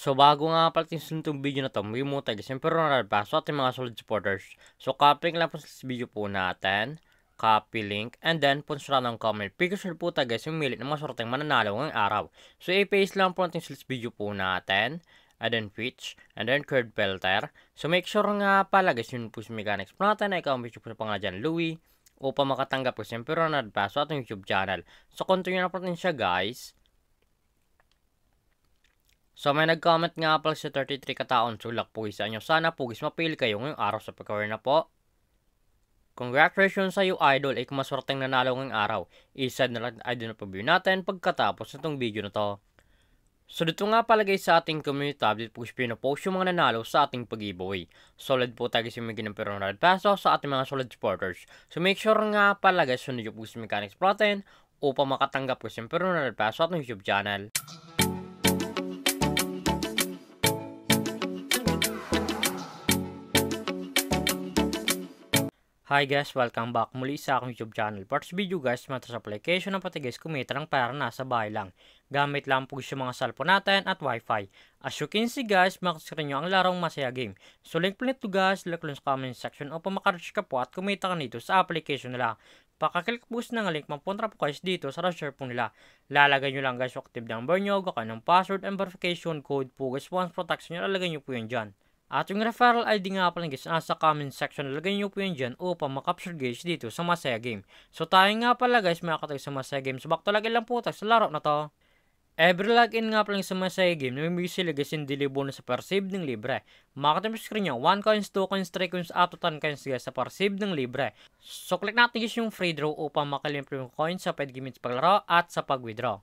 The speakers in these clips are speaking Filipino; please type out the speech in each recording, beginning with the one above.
So bago nga pala itong video na to, may muna tayo siyempre pa sa ating mga solid supporters. So copy lang po sa video po natin, copy link, and then punta sa ng comment. Picture po tayo guys yung milit ng mga sorteng mananalo ngayong araw. So i-paste lang po natin sa video po natin, and then pitch, and then curd filter. So make sure nga pala guys yun po sa mechanics po natin, ay comment po sa pangalan dyan, Louie, upang makatanggap po siyempre pa sa ating YouTube channel. So continue na po natin siya guys. So may nag-comment nga pala sa 33 kataon, sulak po isa nyo. Sana po guys mapili kayo ngayong araw sa pagkawin na po. Congratulations sa iyo idol, ay kumaswerteng nanalo ngayong araw. Isa na lang idol na pag-view natin pagkatapos nitong video na to. So dito nga pala guys sa ating community tab, dito po guys pinopost yung mga nanalo sa ating pag-giveaway. Solid po tayo guys yung may ginampiron na peso sa ating mga solid supporters. So make sure nga pala guys sunod yung po sa mechanics natin upang makatanggap po yung pero na peso sa ating YouTube channel. Hi guys, welcome back muli sa aking YouTube channel. For this video guys, matas application ng pati guys kumita ng pera nasa bahay lang. Gamit lang po sa mga cellphone natin at wifi. As you can see guys, makasirin nyo ang larong Masaya Game. So link po nito guys, like lang sa comment section upang makareach ka po at kumita ka nito sa application nila. Pakaklik po ng link, mapunta po guys dito sa reserve po nila. Lalagay nyo lang guys yung active number nyo, ng password and verification code po guys. Once protection nyo, lalagay nyo po yun dyan. At yung referral ID nga pala guys, nasa comment section, lagay nyo po yun dyan upang makapture guys dito sa Masaya Game. So tayo nga pala guys, makakatag sa Masaya Game. So back to lagay lang po tayo sa laro na to. Every login nga pala sa Masaya Game, namimigay sila guys yung daily bonus sa per-save ng libre. Makakatag sa screen nyo, 1 coins, 2 coins, 3 coins, up to 10 coins guys sa per-save ng libre. So click natin guys yung free draw upang makalimp yung coins sa pwede gamit sa paglaro at sa pag-withdraw.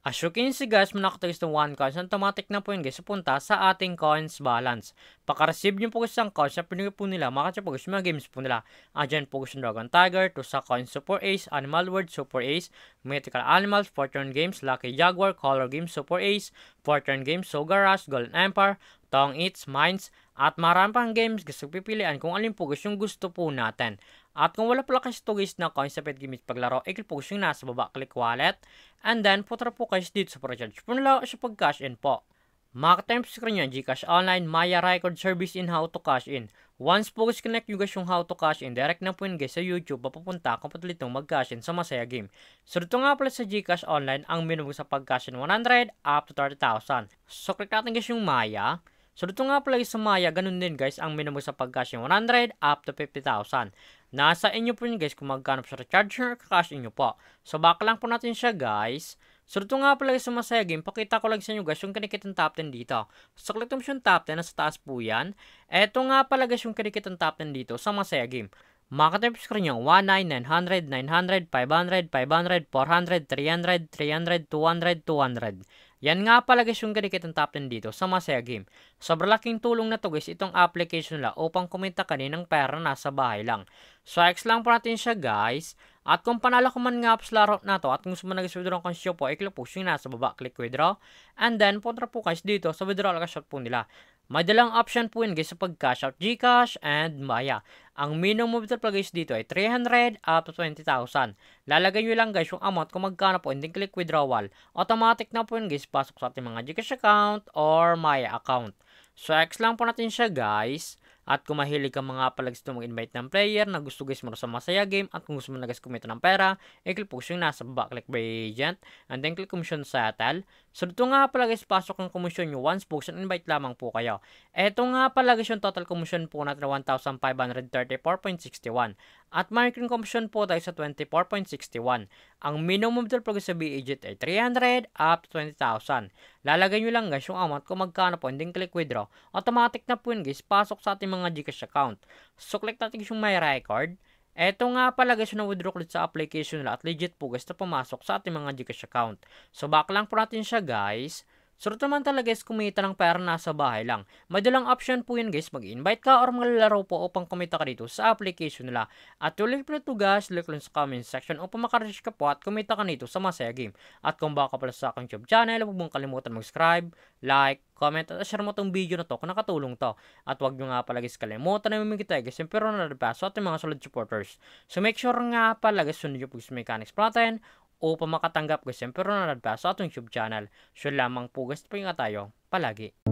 As you can see guys, manakatagis ng 1 coins, automatic na po yun guys, punta sa ating coins balance. Paka-receive nyo po guys ang coins na pinigay po nila, makakatya po guys mga games po nila. Andyan po guys yung Dragon Tiger, to sa coins Super Ace, Animal World Super Ace, Mythical Animals, Fortune Games, Lucky Jaguar, Color Games Super Ace, Fortune Games, Soga Rush, Golden Empire, Tong Eats, Mines, at marami pang games guys, pipilian kung alin po guys yung gusto po natin. At kung wala pala kasi ito guys na coins sa pwede gamit paglaro, i-click po guys yung nasa baba, click wallet. And then, putra po guys dito sa recharge po nila sa pag-cash in po. Makaka-time screen nyo, Gcash Online, Maya Record Service in how to cash in. Once po guys connect nyo guys yung how to cash in, direct na po yun guys sa YouTube, papupunta kung patuloy itong mag-cash in sa Masaya Game. So dito nga pala sa Gcash Online, ang minimum sa pag-cash in 100 up to 30,000. So click natin guys yung Maya. So dito nga pala sa Maya, ganun din guys, ang minimum sa pag-cash in 100 up to 50,000. Nasa inyo po yun guys kung magkano sa recharge nyo, kakash inyo po. So back lang po natin siya guys. So dito nga pala sa Masaya Game, pakita ko lang sa inyo guys yung kinikitang top 10 dito. So click mo yung top 10, nasa taas po yan. Eto nga pala guys yung kinikitang top 10 dito sa Masaya Game. Makatip screen nyo, 1, 900, 900, 500, 500, 400, 300, 300, 200, 200. Yan nga pala guys yung kinikitang top 10 dito sa Masaya Game. Sobrang laking tulong na to guys itong application nila upang kumita kaninang pera nasa bahay lang. So X lang po natin siya guys. At kung panalo ko man nga sa laro na to at kung gusto mo nag-withdraw ng consyo po, i-click po yung nasa baba, click withdraw. And then punta po guys dito sa withdrawal cash out po nila. May dalang option po yun guys sa pag-cash out, Gcash and Maya. Ang minimum withdrawal guys dito ay 300 up to 20,000. Lalagay nyo lang guys yung amount kung magkano po, hindi click withdrawal. Automatic na po yun guys, pasok sa ating mga Gcash account or Maya account. So X lang po natin siya guys. At kung mahilig ka mga pala gusto mag-invite ng player na gusto guys mo sa Masaya Game at kung gusto mo na guys kumita ng pera, i-click po yung nasa baba, click by agent and then click commission settle. So dito nga pala guys, pasok ang commission nyo once po, invite lamang po kayo. Eto nga pala guys yung total commission po natin na 1,534.61. At marking commission po tayo sa 24.61. Ang minimum withdrawal po sa B-Agent ay 300 up to 20,000. Lalagay nyo lang guys yung amount kung magkano po, hindi click withdraw. Automatic na po yun guys, pasok sa ating mga Gcash account. So click natin yung My Record. Eto nga pala guys yung na-withdraw ulit sa application nila at legit po guys na pumasok sa ating mga Gcash account. So back lang po natin siya guys. So ito naman talaga guys, kumita ng pera nasa bahay lang. May dalang option po yun guys, mag-invite ka or maglalaro po upang kumita ka dito sa application nila. At tuloy po ito guys, like lang sa comment section upang makareach ka po at kumita ka nito sa Masaya Game. At kung baka pala sa aking YouTube channel, huwag mong kalimutan mag-subscribe, like, comment at share mo itong video na to kung nakatulong to. At huwag nyo nga pala guys kalimutan na mamigay tayo guys yung pero na pa sa ating mga solid supporters. So make sure nga pala guys, sunod nyo po sa mechanics natin upang makatanggap guys, siyempre nanonood pa sa ating YouTube channel. So lamang po guys, po nga tayo palagi.